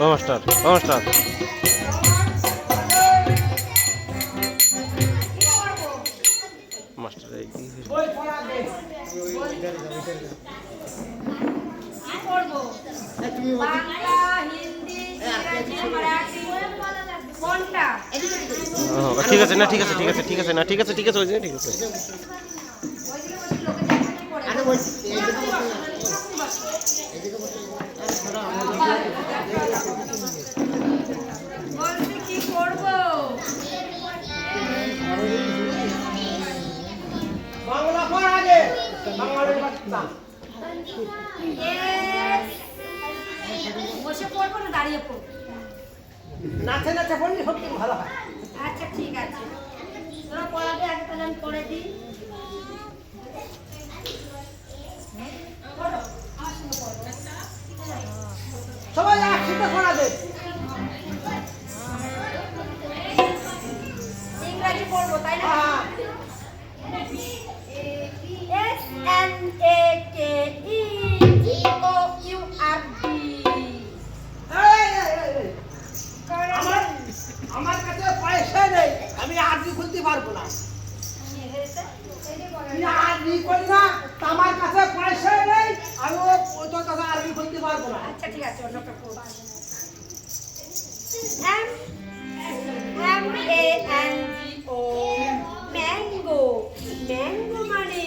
নমস্কার নমস্কার মাস্টার এই কি করব বাংলা হিন্দি ইংরেজি মারাঠি কোনটা ঠিক আছে না ঠিক আছে ঠিক আছে ঠিক আছে না ঠিক আছে ঠিক আছে ওই যে ঠিক আছে আরে বলছি কি করব বাংলা পড় আগে বাংলার বাচ্চা বসে পড়বো না দাঁড়িয়ে পড়বো নাচে নাচে পড়লে সত্যি ভালো হয় আচ্ছা ঠিক আছে তোরা পড়াবে আগে তাহলে আমি পড়ে দিই সবাই একসাথে পড়াবে ইংরেজি পড়বো তাই না আমার কাছে পয়সা নেই আমি আরবি খুলতে পারবো না আরবি করি না আমার কাছে পয়সা নেই আমি তোর কাছে আরবি খুলতে পারবো না আচ্ছা ঠিক আছে অন্যটা পড়বো M-A-N-G-O ম্যাঙ্গো ম্যাঙ্গো মানে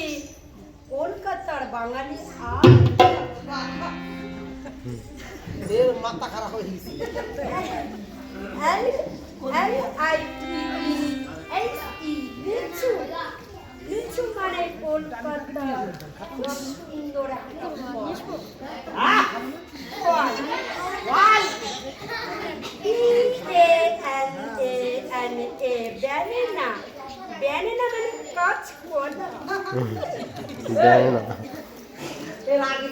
কলকাতার বাঙালি এর মাথা খারাপ হয়ে গেছে L-I-T-E-H-E লিচু লিচু মানে কলকাতার সুন্দর একটা ফল B-A-N-A-N-A ব্যানানা ব্যানানা মানে কাঁচকলা ব্যানানা এর আগে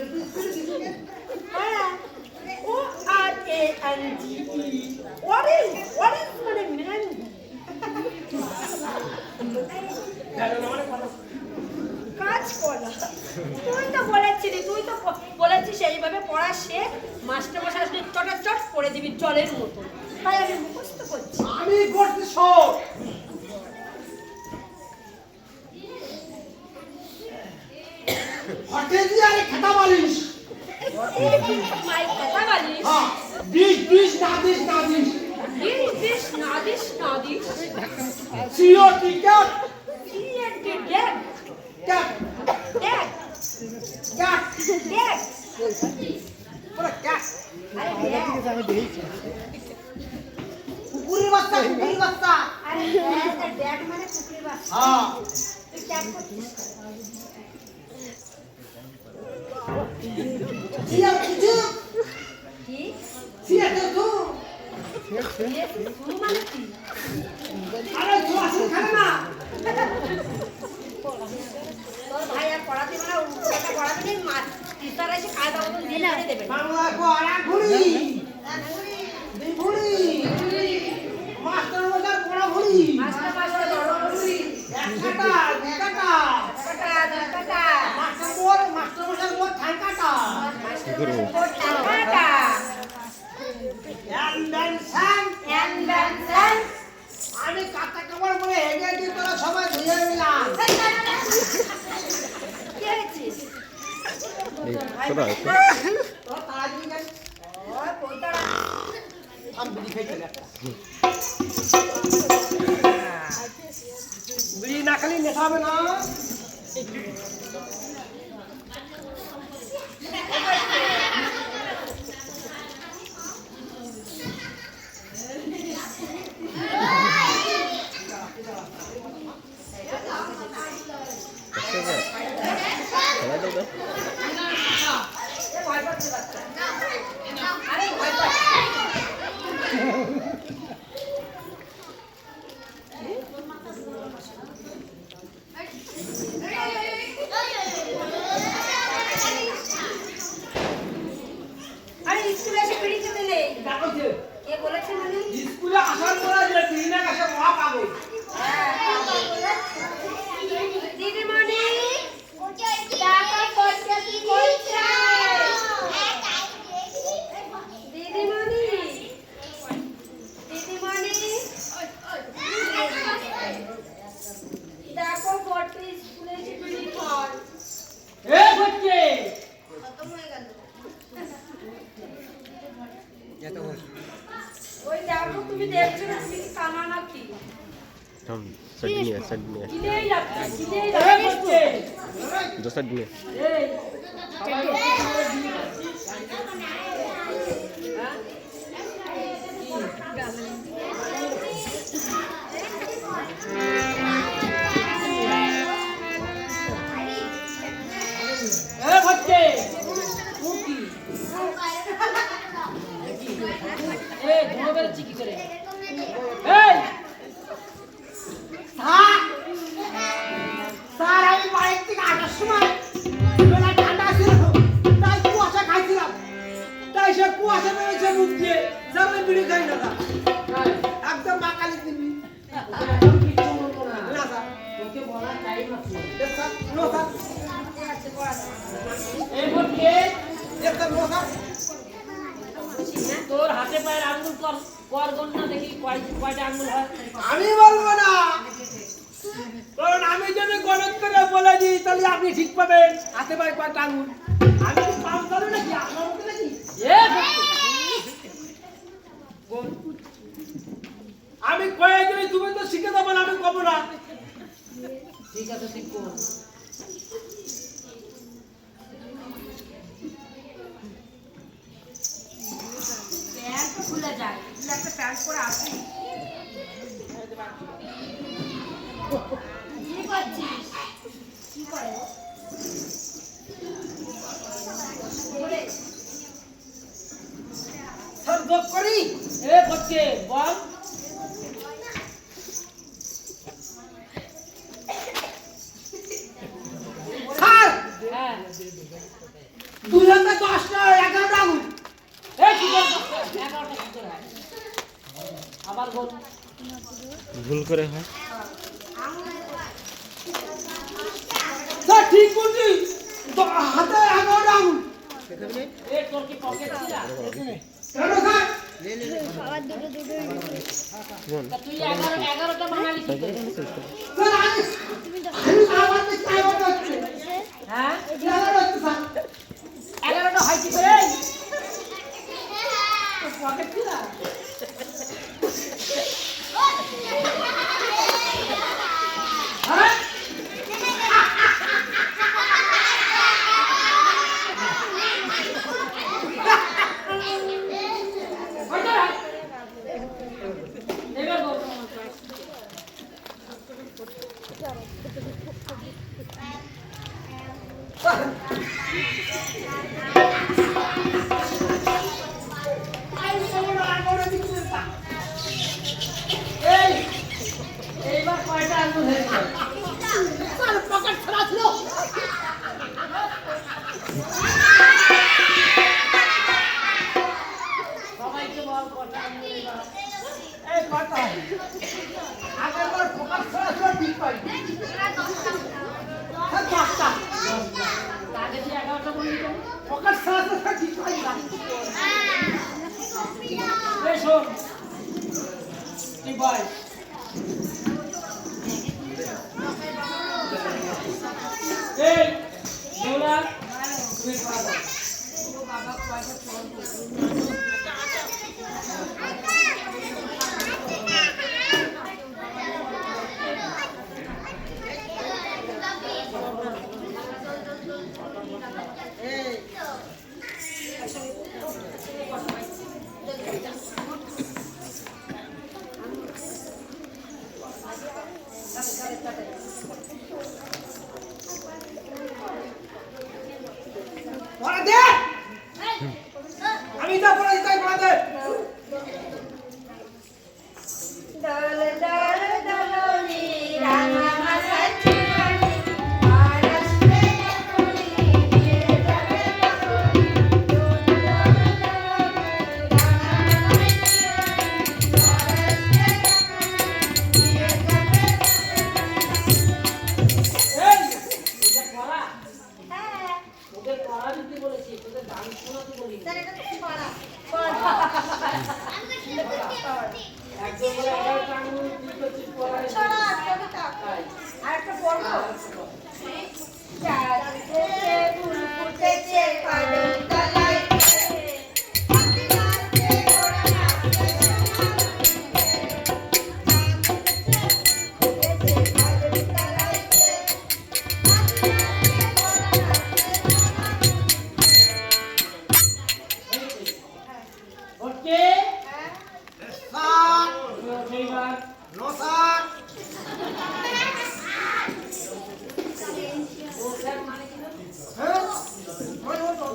O-R-A-N-G-E অরেঞ্জ অরেঞ্জ মানে ম্যাঙ্গো কাঁচকলা তুই তো বলেছিস এইভাবে পড়া শেখ মাস্টারমশাই আসলে চটাচট করে দিবি জলের মতো তাই আমি মুখস্থ করছি আমি করছি সব হটে দিয়ে আরে খেতা বালিশ মাই কথা বলিস হ্যাঁ ডিশ না দিস দিস না দিস সিও টিকেট দেখ ক্যাট দেখ ক্যাট দেখ পুরো ক্যাট আরে দেখ কুকুরের বাচ্চা আরে দেখ মানে কুকুরের বাচ্চা হ্যাঁ তুই ক্যাট করছিস সিও কিছু কি সিও কিছু তুই মানে কি আরে তুই আসল খাবে না তোর ভাই আর পড়াতে মানে উল্টোটা পড়াতে নেই টিচার এসে কায়দা মতন দিয়ে দেবে বাংলা কো আড়া ঘুরি দুই ঘুরি মাস্টার মশাই পড়া ঘুরি মাস্টার বড় ঘুরি এক কাটা দুই কাটা টাকা মাস্টার মশাই মোর ঠাই কাটা টাকা অ্যান্ডেনশন আমি কাটা কাপড় পরে হেগে দিয়ে তোরা সবাই ধুয়ে নিলাম কি হয়েছে ছোট তো তাড়াতাড়ি গেল ওই কোনটা আমি বিড়ি খাই চলে বিড়ি না খালি নেশা হবে না ভয় পাচ্ছে বাচ্চা আরে ভয় পাচ্ছে আরে স্কুলে এসে বিড়ি খেতে নেই কাগজে কে বলেছে মানে স্কুলে আসার পরে যে বিড়ি না কাছে মহা পাগল দিদিমণি টাকা পয়সা কি করছে দিদিমণি দেখো বড় স্কুলে এসে বিড়ি খায় এ বচ্চে ওই দেখো তুমি দেখছো না তুমি কি কানা নাকি কিনেই রাখছি এ বচ্চে এই এ বচ্চে কুকি এ ধোয়া বেরোচ্ছি কি করে এই স্যার আমি বাড়ির থেকে আসার সময় বেলা ঠান্ডা ছিল তাই কুয়াশা খাইছিলাম তাই সে কুয়াশা বেরোচ্ছে মুখ দিয়ে স্যার আমি বিড়ি খাই না স্যার একদম বাকালি দিবি না স্যার তোকে বলার টাইম আছে স্যার নো স্যার এই বলকে স্যার নো স্যার তোর হাতে পায়ের আঙ্গুল কর গণনা দেখি কয়টা আঙ্গুল হয় আমি বলবো না কারণ আমি যদি গণিত করে বলে দিই তাহলে আপনি ঠিক পাবেন হাতে পায়ে কয়টা আঙুল আমি কি পাস করব নাকি আপনার মতো নাকি আমি কয়ে দিলে তুমি তো শিখে দেবো না আমি কব না ঠিক আছে ঠিক করো প্যান্ট তো খুলে যায় তুই একটা প্যান্ট পরে আসবি কি করছিস কি করে স্যার যোগ করি এ বচ্চে বল স্যার হ্যাঁ 2010টা 11টা আঙুল এ কি করছিস 11টা কি করে হয়? আবার বল ভুল করে হয় স্যার ঠিক বলছি হাতে 11টা আঙুল এ তোর কি পকেট ছিল কেন স্যার তা তুই 11টা বানালি কি করে? স্যার আমি আমার চাই হচ্ছে হ্যাঁ স্যার এইবার কয়টা আঙুল হয়েছে? পকেট ছাড়া ছিল। সবাইকে বল কটা আঙুল এবার। এই কথা আগের বার পকেট ছাড়া ছিল ঠিক পাই। হ্যাঁ, 10টা। আগে তুই 11টা বললি কেন? পকেট ছাড়া ছিল ঠিক পাই না। এই শোন, তুই বল। এই দৌড়া, তুমি পারো। পড়া দে। আমি যা পড়াই তাই পড়া দে। দল দল দলনি রাঙা মাথা চুড়ানি আর আসবে যখনই দিয়ে যাবে তখনই দল দল দলনি রাঙা মাথা চুড়ানি আর আসবে যখনই দিয়ে যাবে এই, এটা পড়া। হ্যাঁ তোদের পড়া দিতে বলেছি, তোদের গান শোনাতে বলিনি। স্যার এটা তো পড়া একজন বলে 11টা আঙুল, তুই করছিস পড়া। ছড়া কবিতা তাই। আর একটা পড়বো চাঁদ উঠেছে ফুল ফুটেছে কদম তলাইতে হাতি নাচছে ঘোড়া নাচছে উঠেছে কদম তলাইতে হাতি নাচছে ঘোড়া নাচছে ওকে, স্যার, তুমি ওঠো এবার। No sir. ও স্যার মানে কি না? হ্যাঁ? ওই ওটো।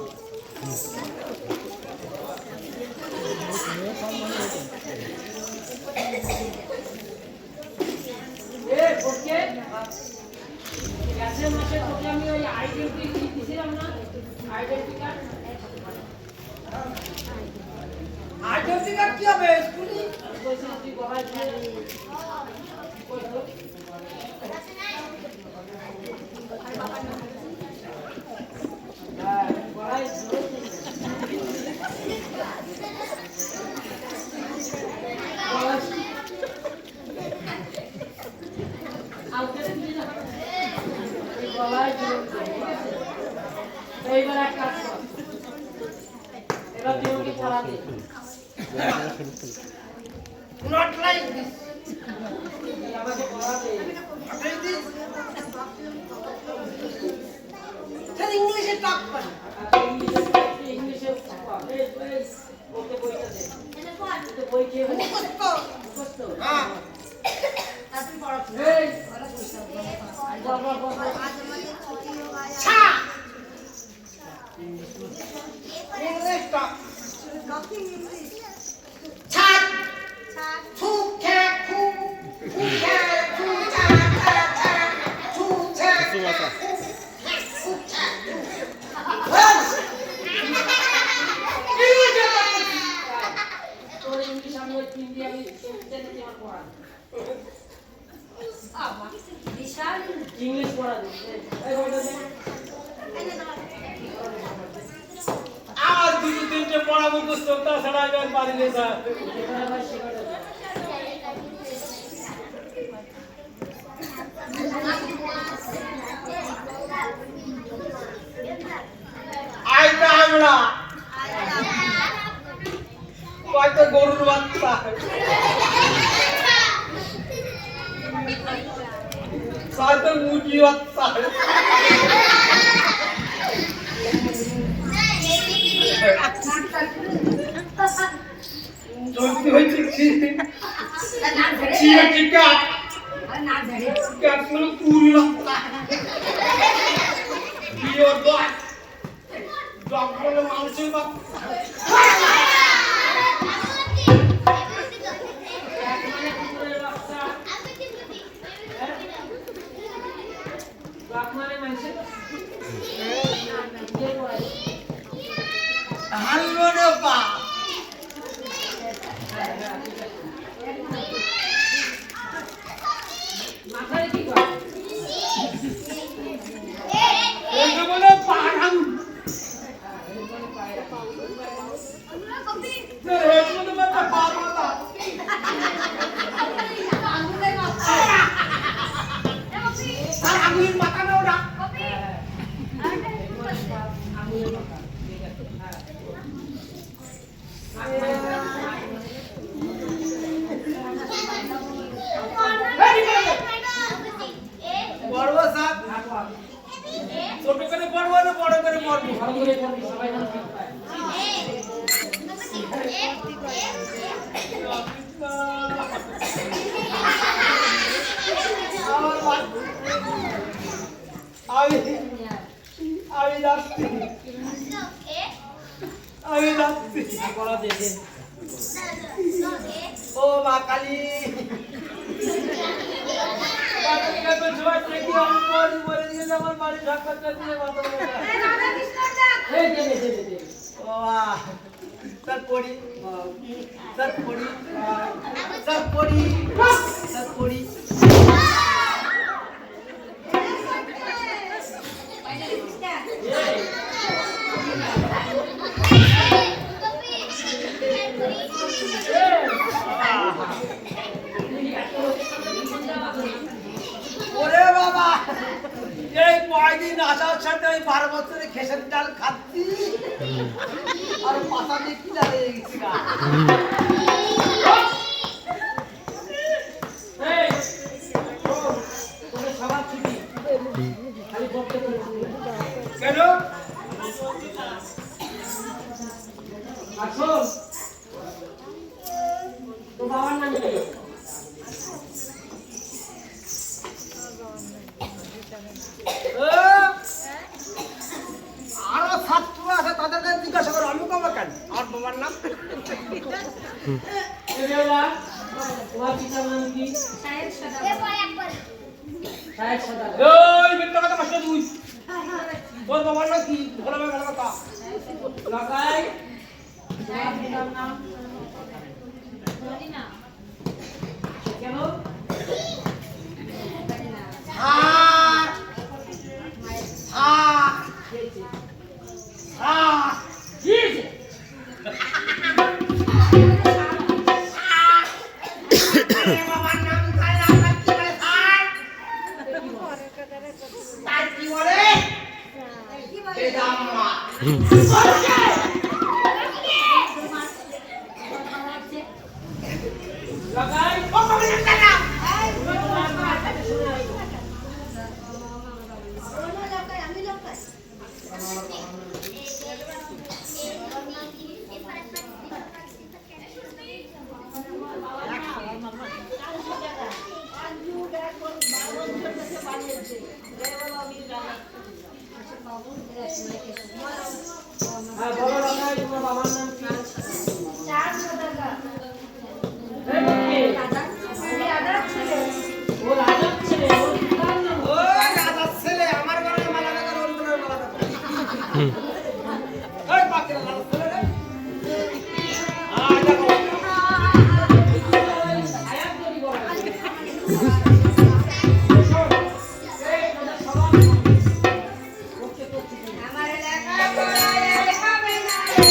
এ, ওকে। গ্যাসের মাসে তোকে আমি ওই আইডেন্টি দিয়েছিলাম না? Identity card. আইডেন্টি কার্ড কি হবে স্কুলে? বলছিলাম তুই গলায় দিয়ে ওই তো। হ্যাঁ, গলায় দিয়ে। এইবার এক কাজ কর, এবার তুই ওকে পড়া দে। Not like this. তুই আমাকে পড়া দে। Not like this. স্যার ইংলিশে টক করে। ইংলিশে ওকে বইটা দে। ওকে বই খেয়ে মুখস্থ। মুখস্থ। হ্যাঁ। এই, বল, বল, বল, বল। ছা। ইংলিশ টক। ছাদ। ছু খে খু। খু খে খু ছা ছা ছা। ছু ছা ছা খু। খু ছা খু। বল। ইংলিশে টক করছি। তোর ইংলিশ আমি ওই হিন্দি আমি জেনে আমার পড়া। বিশাল ইংলিশ পড়া দে। এই বইটা দে। আজ দুটো তিনটে পড়া মুখস্থ তাছাড়া আমি পারি না স্যার। এবার আবার শেখাটা দে। আইতা আমরা কয়টা গরুর বাচ্চা কয়টা মুরগি বাচ্চা চলতে হয়েছে চিকা ক্যাপসুল পুরি বাচ্চা বিয়ে ডগ বলে মানুষের বাপ কুকুরের বাচ্চা বাপ মানে মানুষের হারলো রে বাপ মাথায় কি করে এটা বলে পাড় আঙুল হেড মনে মাথা পা মাথা আর আঙুলের মাথা না ওটা আঙুলের মাথা ঠিক আছে পড়বো স্যার ছোট করে পড়বো না বড় করে পড়বো ভালো করে পড়বি সবাই যেন ঠিক পায় আমি আমি যাচ্ছি আমি যাচ্ছি বলা দে দে ও মা কালী আমার বাড়ি ঢাকা দিয়ে মাথা এই দে দে দে দে ও স্যার পড়ি স্যার পড়ি স্যার পড়ি স্যার পড়ি ওরে বাবা এই কয়দিন আসার সাথে ওই 12 বছরে খেসার ডাল খাচ্ছি আর পাতা দিয়ে কি লাগে গেছি গা এই তোর সবার ছুটি খালি পড়তে করে কেন আসল তো বাবার নাম কি আরো ছাত্র আছে তাদের কাছে জিজ্ঞাসা করো আমি কবে কেন আর তোমার নাম এবেলা তোমার পিতার নাম কি সাহেব সদা সাহেব সদা এই মিথ্যা কথা মাস্টার তুই তোর বাবার নাম কি বলো ভালো কথা লাগাই তোমার পিতার নাম কেন আর আর আর কি বাবার নাম তাই আপনার কি বলে স্যার তাই কি বলে বেদাম্মা লাগাই ও বাবার নাম না হ্যাঁ বলো লাগাই তোমার বাবার নাম কি চার সদা এই কে আদা ছেলে ও রাজার ছেলে ওর পিতার নাম ও রাজার ছেলে আমার গলায় মালা লাগানো ওর গলায় মালা লাগানো এই বাকিরা রাজার ছেলে রে দেখো আয়াত করি বলা আমার লেখা পড়ায় হবে না রে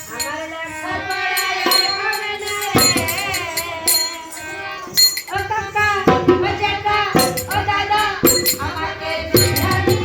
আমার লেখা পড়ায় হবে না রে ও কাকা ও জ্যাঠা ও দাদা আমাকে বুঝাবি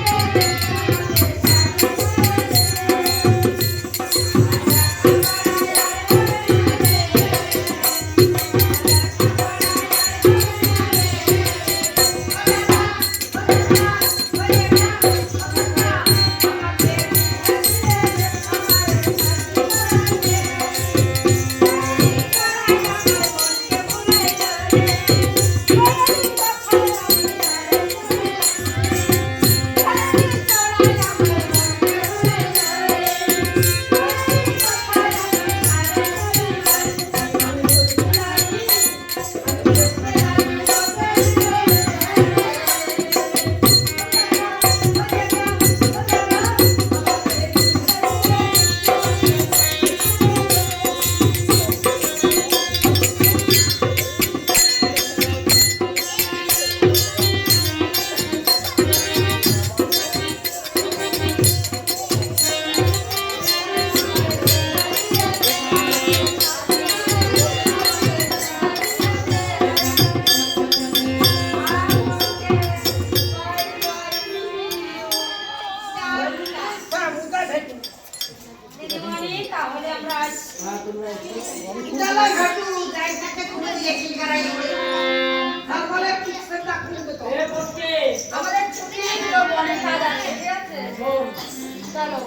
চলো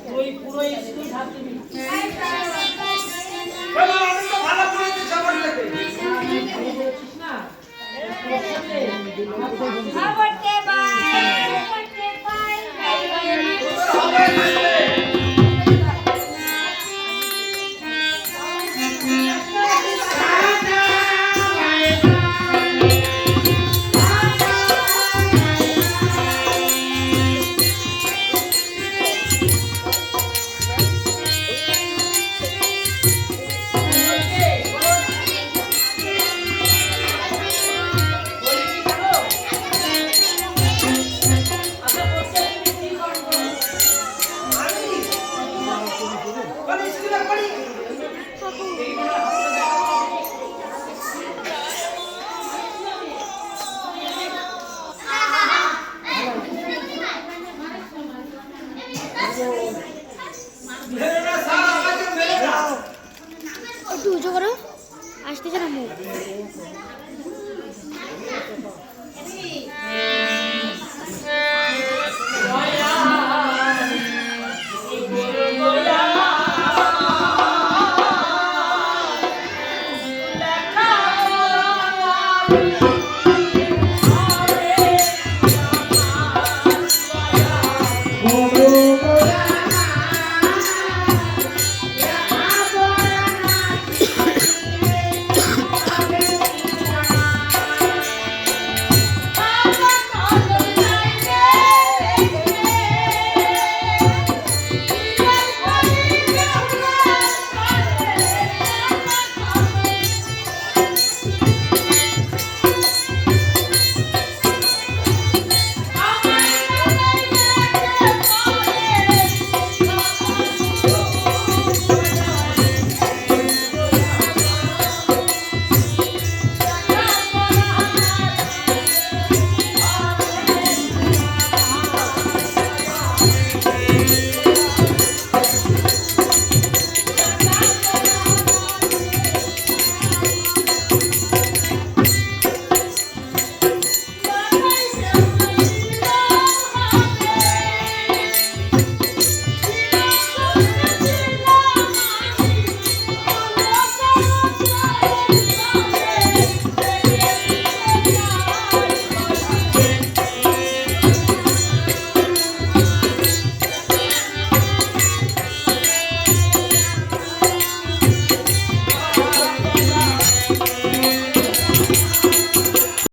তুই পুরো স্কুল ঝাড় দিবি। বলো, আমি তো ভালো করে দিচ্ছি আমার থেকে। তুই বলছিস না? খবরকে বাই খবরকে বাই বাই বাই তোদের হবে না।